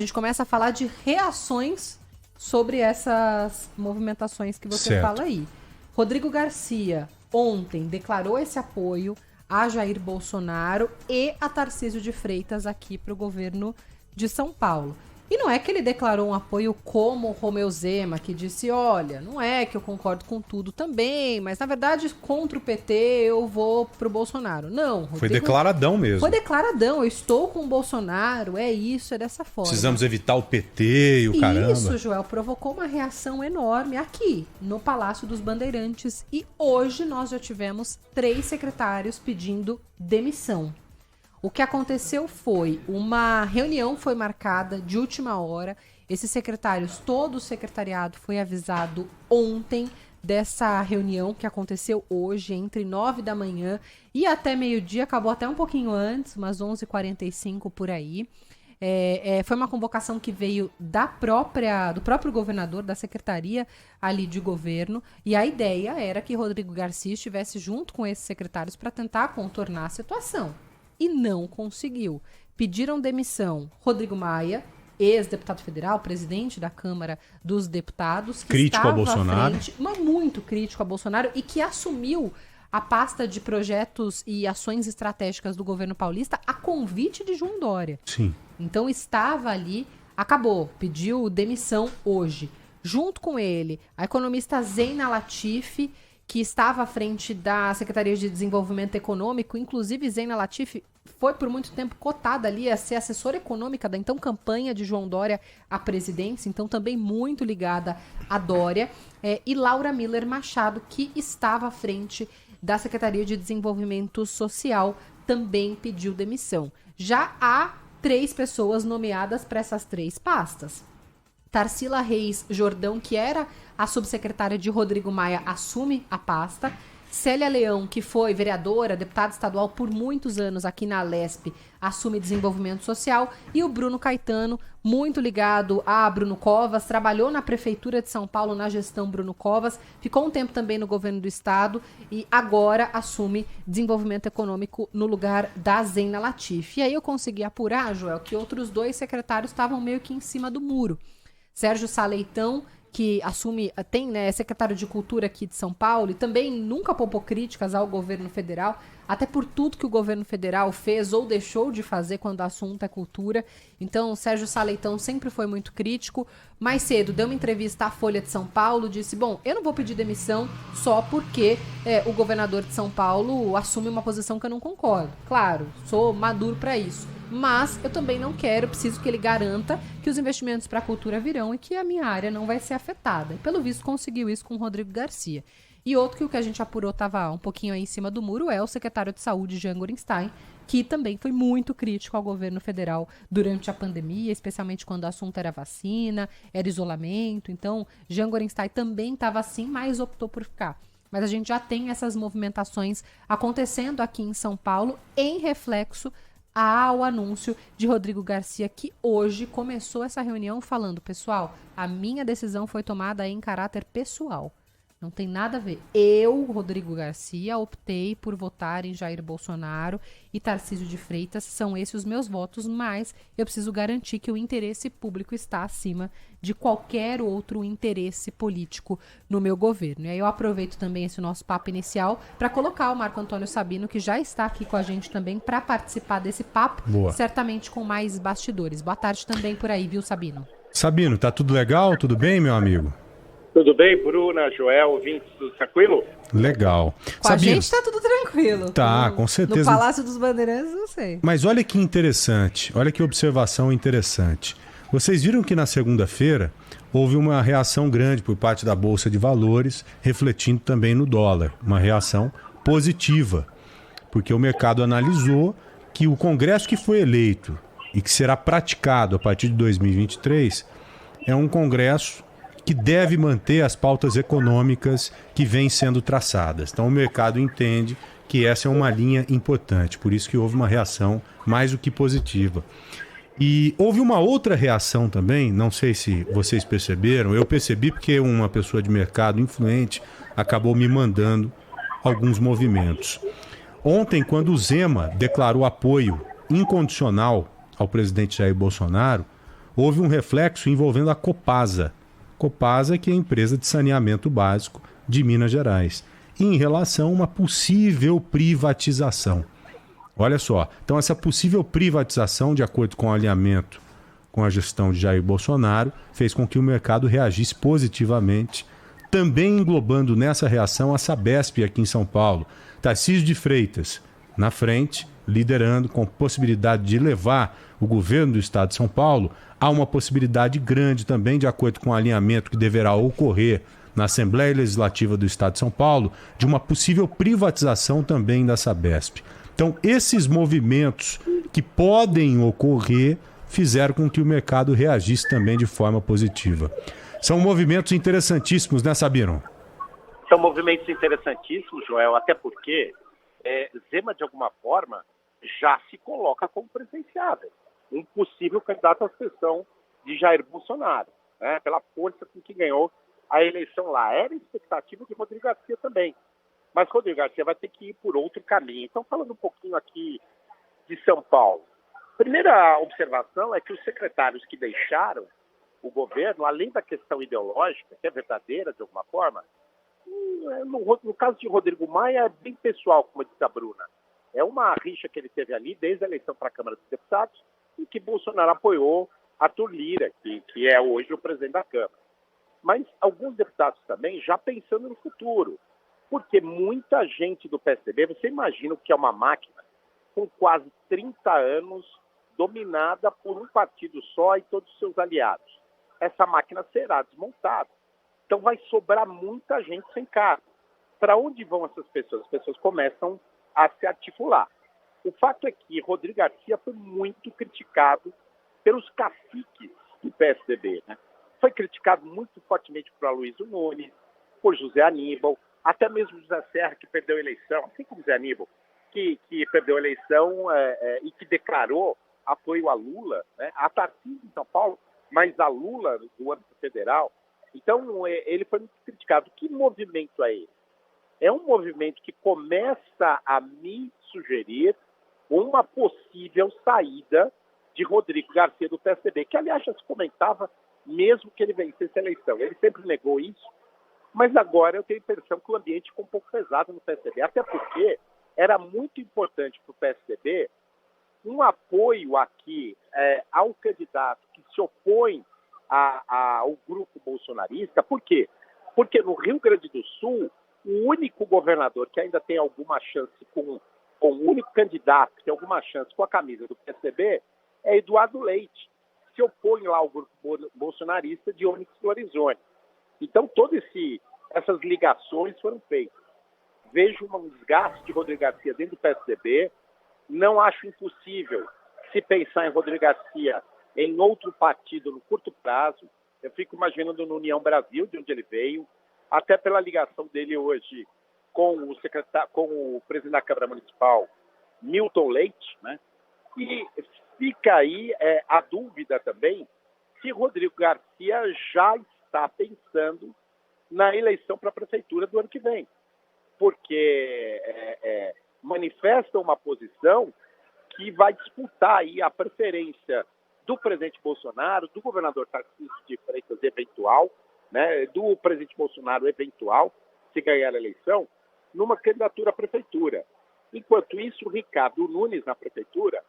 a gente começa a falar de reações sobre essas movimentações que você fala aí. Rodrigo Garcia ontem declarou esse apoio a Jair Bolsonaro e a Tarcísio de Freitas aqui para o governo de São Paulo. E não é que ele declarou um apoio como o Romeu Zema, que disse, olha, não é que eu concordo com tudo também, mas na verdade contra o PT eu vou pro Bolsonaro. Não, Rodrigo, foi declaradão mesmo. Foi declaradão, eu estou com o Bolsonaro, é isso, é dessa forma. Precisamos evitar o PT e o caramba. Isso, Joel, provocou uma reação enorme aqui, no Palácio dos Bandeirantes. E hoje nós já tivemos 3 secretários pedindo demissão. O que aconteceu foi, uma reunião foi marcada de última hora, esses secretários, todo o secretariado foi avisado ontem dessa reunião que aconteceu hoje, entre 9 da manhã e até meio-dia, acabou até um pouquinho antes, umas 11h45 por aí. Foi uma convocação que veio do próprio governador, da secretaria ali de governo, e a ideia era que Rodrigo Garcia estivesse junto com esses secretários para tentar contornar a situação. E não conseguiu. Pediram demissão Rodrigo Maia, ex-deputado federal, presidente da Câmara dos Deputados. Que crítico a Bolsonaro. Mas muito crítico a Bolsonaro e que assumiu a pasta de projetos e ações estratégicas do governo paulista a convite de João Dória. Sim. Então estava ali, acabou, pediu demissão hoje. Junto com ele, a economista Zeina Latifi, que estava à frente da Secretaria de Desenvolvimento Econômico. Inclusive, Zeina Latifi foi por muito tempo cotada ali a ser assessora econômica da então campanha de João Dória à presidência, então também muito ligada a Dória. E Laura Miller Machado, que estava à frente da Secretaria de Desenvolvimento Social, também pediu demissão. Já há 3 pessoas nomeadas para essas 3 pastas. Tarsila Reis Jordão, que era a subsecretária de Rodrigo Maia, assume a pasta. Célia Leão, que foi vereadora, deputada estadual por muitos anos aqui na Alesp, assume desenvolvimento social. E o Bruno Caetano, muito ligado a Bruno Covas, trabalhou na Prefeitura de São Paulo, na gestão Bruno Covas, ficou um tempo também no governo do estado e agora assume desenvolvimento econômico no lugar da Zeina Latifi. E aí eu consegui apurar, Joel, que outros 2 secretários estavam meio que em cima do muro. Sérgio Saleitão, que é secretário de Cultura aqui de São Paulo e também nunca poupou críticas ao governo federal, até por tudo que o governo federal fez ou deixou de fazer quando o assunto é cultura. Então, o Sérgio Saleitão sempre foi muito crítico. Mais cedo, deu uma entrevista à Folha de São Paulo, disse, eu não vou pedir demissão só porque o governador de São Paulo assume uma posição que eu não concordo. Claro, sou maduro para isso. Mas eu também não preciso que ele garanta que os investimentos para a cultura virão e que a minha área não vai ser afetada. E, pelo visto, conseguiu isso com o Rodrigo Garcia. E outro que o que a gente apurou estava um pouquinho aí em cima do muro é o secretário de Saúde, Jean Gorenstein, que também foi muito crítico ao governo federal durante a pandemia, especialmente quando o assunto era vacina, era isolamento. Então, Jean Gorenstein também estava assim, mas optou por ficar. Mas a gente já tem essas movimentações acontecendo aqui em São Paulo em reflexo ao anúncio de Rodrigo Garcia, que hoje começou essa reunião falando, pessoal, a minha decisão foi tomada em caráter pessoal. Não tem nada a ver. Eu, Rodrigo Garcia, optei por votar em Jair Bolsonaro e Tarcísio de Freitas. São esses os meus votos, mas eu preciso garantir que o interesse público está acima de qualquer outro interesse político no meu governo. E aí eu aproveito também esse nosso papo inicial para colocar o Marco Antônio Sabino, que já está aqui com a gente também, para participar desse papo, Boa. Certamente com mais bastidores. Boa tarde também por aí, viu, Sabino? Sabino, tá tudo legal? Tudo bem, meu amigo? Tudo bem, Bruna, Joel, ouvintes, tudo tranquilo? Legal. Com Sabino, a gente tá tudo tranquilo. Tá, com certeza. No Palácio dos Bandeirantes, não sei. Mas olha que interessante, olha que observação interessante. Vocês viram que na segunda-feira houve uma reação grande por parte da Bolsa de Valores, refletindo também no dólar. Uma reação positiva, porque o mercado analisou que o Congresso que foi eleito e que será praticado a partir de 2023 é um Congresso que deve manter as pautas econômicas que vêm sendo traçadas. Então o mercado entende que essa é uma linha importante, por isso que houve uma reação mais do que positiva. E houve uma outra reação também, não sei se vocês perceberam, eu percebi porque uma pessoa de mercado influente acabou me mandando alguns movimentos. Ontem, quando o Zema declarou apoio incondicional ao presidente Jair Bolsonaro, houve um reflexo envolvendo a Copasa. Copasa, que é a empresa de saneamento básico de Minas Gerais, em relação a uma possível privatização. Olha só, então essa possível privatização, de acordo com o alinhamento com a gestão de Jair Bolsonaro, fez com que o mercado reagisse positivamente, também englobando nessa reação a Sabesp aqui em São Paulo. Tarcísio de Freitas na frente, liderando, com possibilidade de levar o governo do estado de São Paulo a uma possibilidade grande também, de acordo com o alinhamento que deverá ocorrer na Assembleia Legislativa do estado de São Paulo, de uma possível privatização também da Sabesp. Então, esses movimentos que podem ocorrer fizeram com que o mercado reagisse também de forma positiva. São movimentos interessantíssimos, né, Sabino? São movimentos interessantíssimos, Joel, até porque Zema, de alguma forma, já se coloca como presidenciável, um possível candidato à sucessão de Jair Bolsonaro, né, pela força com que ganhou a eleição lá. Era a expectativa de Rodrigo Garcia também, mas Rodrigo Garcia vai ter que ir por outro caminho. Então, falando um pouquinho aqui de São Paulo, primeira observação é que os secretários que deixaram o governo, além da questão ideológica, que é verdadeira de alguma forma, no caso de Rodrigo Maia é bem pessoal, como disse a Bruna. É uma rixa que ele teve ali desde a eleição para a Câmara dos Deputados, em que Bolsonaro apoiou Arthur Lira, que é hoje o presidente da Câmara. Mas alguns deputados também já pensando no futuro, porque muita gente do PSDB, você imagina o que é uma máquina com quase 30 anos dominada por um partido só e todos os seus aliados. Essa máquina será desmontada. Então vai sobrar muita gente sem cargo. Para onde vão essas pessoas? As pessoas começam a se articular. O fato é que Rodrigo Garcia foi muito criticado pelos caciques do PSDB, né? Foi criticado muito fortemente por Aloysio Nunes, por José Aníbal, até mesmo José Serra, que perdeu a eleição, assim como José Aníbal, que perdeu a eleição e que declarou apoio a Lula, né? A Tarcísio em São Paulo, mas a Lula do âmbito federal. Então, ele foi muito criticado. Que movimento é esse? É um movimento que começa a me sugerir uma possível saída de Rodrigo Garcia do PSDB, que, aliás, já se comentava mesmo que ele vencesse a eleição. Ele sempre negou isso, mas agora eu tenho a impressão que o ambiente ficou um pouco pesado no PSDB, até porque era muito importante para o PSDB um apoio aqui ao candidato que se opõe ao grupo bolsonarista. Por quê? Porque no Rio Grande do Sul, o único governador que ainda tem alguma chance com o único candidato que tem alguma chance com a camisa do PSDB é Eduardo Leite, que se opõe lá ao grupo bolsonarista de Onyx Lorenzoni. Então, todas essas ligações foram feitas. Vejo um desgaste de Rodrigo Garcia dentro do PSDB. Não acho impossível se pensar em Rodrigo Garcia em outro partido no curto prazo. Eu fico imaginando no União Brasil, de onde ele veio, até pela ligação dele hoje com o presidente da Câmara Municipal, Milton Leite, né? E fica aí a dúvida também se Rodrigo Garcia já está pensando na eleição para a prefeitura do ano que vem, porque manifesta uma posição que vai disputar aí a preferência do presidente Bolsonaro, do governador Tarcísio de Freitas eventual, né, do presidente Bolsonaro eventual, se ganhar a eleição, numa candidatura à prefeitura. Enquanto isso, o Ricardo Nunes, na prefeitura,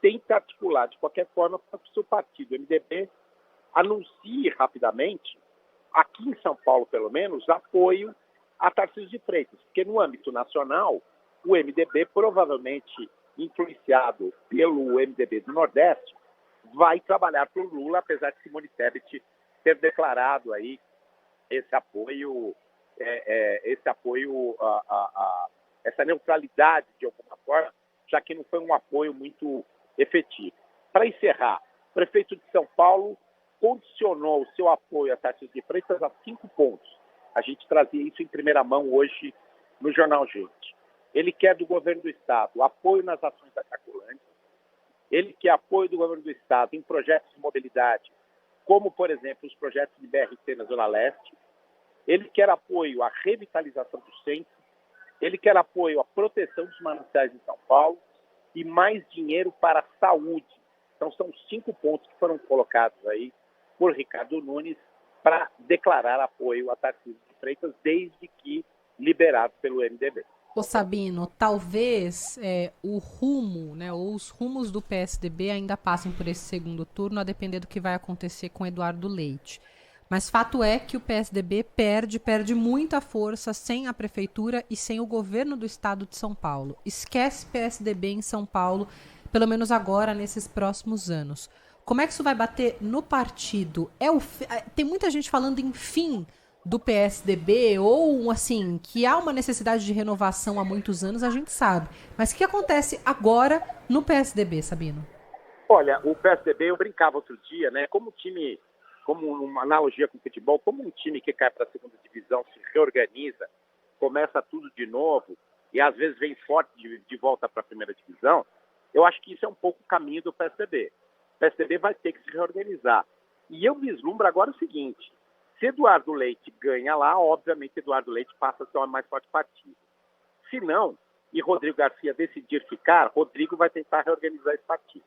tenta articular de qualquer forma para que o seu partido, o MDB, anuncie rapidamente, aqui em São Paulo pelo menos, apoio a Tarcísio de Freitas, porque no âmbito nacional, o MDB, provavelmente influenciado pelo MDB do Nordeste, vai trabalhar para o Lula, apesar de Simone Tebet ter declarado aí esse apoio, essa neutralidade de alguma forma, já que não foi um apoio muito efetivo. Para encerrar, o prefeito de São Paulo condicionou o seu apoio a Tarcísio de Freitas a 5 pontos. A gente trazia isso em primeira mão hoje no Jornal Gente. Ele quer do governo do Estado apoio nas ações da Cracolândia. Ele quer apoio do governo do Estado em projetos de mobilidade, como, por exemplo, os projetos de BRT na Zona Leste. Ele quer apoio à revitalização do centro. Ele quer apoio à proteção dos mananciais em São Paulo e mais dinheiro para a saúde. Então são 5 pontos que foram colocados aí por Ricardo Nunes para declarar apoio a Tarcísio de Freitas, desde que liberado pelo MDB. Ô Sabino, talvez o rumo, né, ou os rumos do PSDB ainda passem por esse segundo turno, a depender do que vai acontecer com Eduardo Leite. Mas fato é que o PSDB perde muita força sem a prefeitura e sem o governo do estado de São Paulo. Esquece PSDB em São Paulo, pelo menos agora, nesses próximos anos. Como é que isso vai bater no partido? Tem muita gente falando em fim do PSDB, ou assim, que há uma necessidade de renovação há muitos anos, a gente sabe. Mas o que acontece agora no PSDB, Sabino? Olha, o PSDB, eu brincava outro dia, né? Como uma analogia com o futebol, como um time que cai para a segunda divisão se reorganiza, começa tudo de novo e às vezes vem forte de volta para a primeira divisão, eu acho que isso é um pouco o caminho do PSDB. O PSDB vai ter que se reorganizar. E eu vislumbro agora o seguinte: se Eduardo Leite ganha lá, obviamente Eduardo Leite passa a ser o mais forte partido. Se não, e Rodrigo Garcia decidir ficar, Rodrigo vai tentar reorganizar esse partido.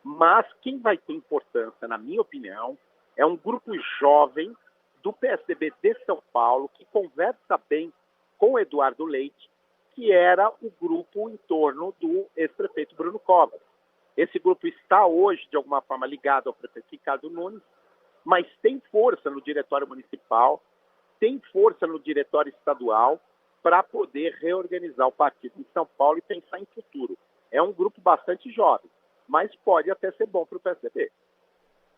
Mas quem vai ter importância, na minha opinião, é um grupo jovem do PSDB de São Paulo que conversa bem com Eduardo Leite, que era o grupo em torno do ex-prefeito Bruno Covas. Esse grupo está hoje, de alguma forma, ligado ao prefeito Ricardo Nunes, mas tem força no diretório municipal, tem força no diretório estadual para poder reorganizar o partido em São Paulo e pensar em futuro. É um grupo bastante jovem, mas pode até ser bom para o PSDB.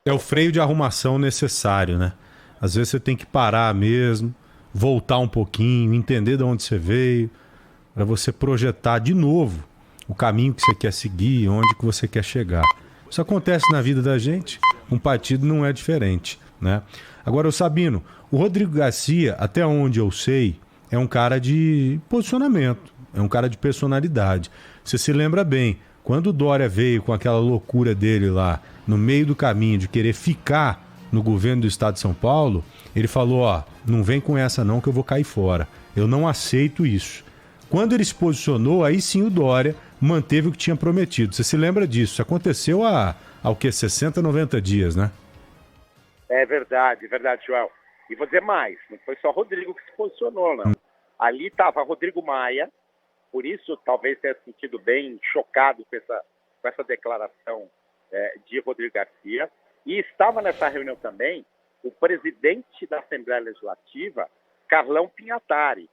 É o freio de arrumação necessário, né? Às vezes você tem que parar mesmo, voltar um pouquinho, entender de onde você veio, para você projetar de novo o caminho que você quer seguir, onde que você quer chegar. Isso acontece na vida da gente, um partido não é diferente, né? Agora, o Sabino, o Rodrigo Garcia, até onde eu sei, é um cara de posicionamento, é um cara de personalidade. Você se lembra bem, quando o Dória veio com aquela loucura dele lá, no meio do caminho, de querer ficar no governo do estado de São Paulo, ele falou, não vem com essa não que eu vou cair fora. Eu não aceito isso. Quando ele se posicionou, aí sim o Dória manteve o que tinha prometido. Você se lembra disso? Isso aconteceu há 60, 90 dias, né? É verdade, Joel. E vou dizer mais, não foi só Rodrigo que se posicionou, não. Ali estava Rodrigo Maia, por isso talvez tenha se sentido bem chocado com essa declaração de Rodrigo Garcia. E estava nessa reunião também o presidente da Assembleia Legislativa, Carlão Pinhatari.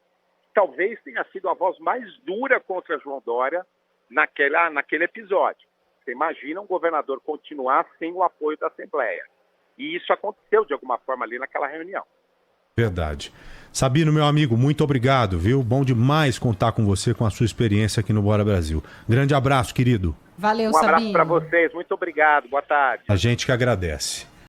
Talvez tenha sido a voz mais dura contra João Dória naquele episódio. Você imagina um governador continuar sem o apoio da Assembleia. E isso aconteceu de alguma forma ali naquela reunião. Verdade. Sabino, meu amigo, muito obrigado, viu? Bom demais contar com você, com a sua experiência aqui no Bora Brasil. Grande abraço, querido. Valeu, Sabino. Um abraço Sabino. para vocês, muito obrigado, boa tarde. A gente que agradece.